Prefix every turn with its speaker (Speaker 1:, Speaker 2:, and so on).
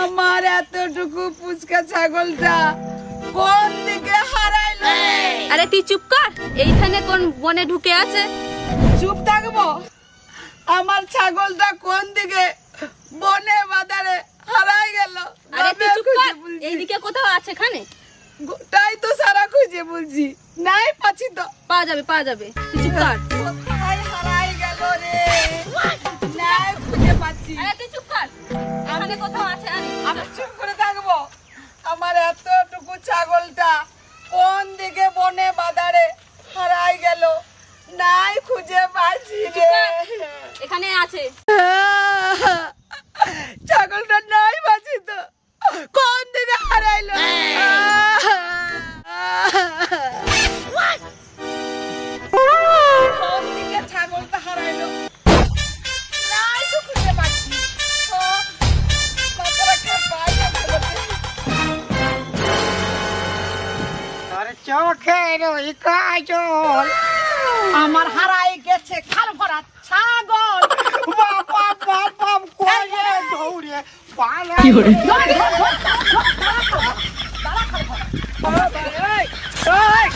Speaker 1: আমার এতটুকু পুচকা ছাগলটা কোন দিকে হারাইলো?
Speaker 2: আরে তুই চুপ কর, এইখানে কোন বনে ঢুকে আছে?
Speaker 1: চুপ থাকবো? আমার ছাগলটা কোন দিকে বনে বাজারে হারাই গেল?
Speaker 2: আরে তুই চুপ কর, এইদিকে কোথাও আছে এখানে।
Speaker 1: গোটাই তো সারা খুঁজে বলছি, নাই পাচ্ছি তো।
Speaker 2: পাওয়া যাবে পাওয়া যাবে, তুই চুপ কর।
Speaker 1: কোথায় হারাই গেল রে? নাই খুঁজে পাচ্ছি।
Speaker 2: আরে তুই চুপ কর, এখানে কোথাও আছে। আরে
Speaker 1: আমি চুপ করে থাকবো? আমার এতটুকু ছাগলটা কোন দিকে বনে বাজারে হারাই গেল? নাই খুঁজে পাচ্ছি রে।
Speaker 2: এখানে আছে।
Speaker 1: ছাগলটা নাই পাচ্ছি তো, কোন দিকে হারাইলো? কোন দিকে ছাগলটা হারাইলো? নাই তো খুঁজে পাচ্ছি। মাথাটা কাঁপায় না ছাগলটা।
Speaker 3: তোর চোখের ওই কাজল
Speaker 1: আমার হারাই গেছে খাল ভরা ছাগল।
Speaker 3: বাবা বাবা কোয়ে দৌড়ে পালা
Speaker 1: এই, এই,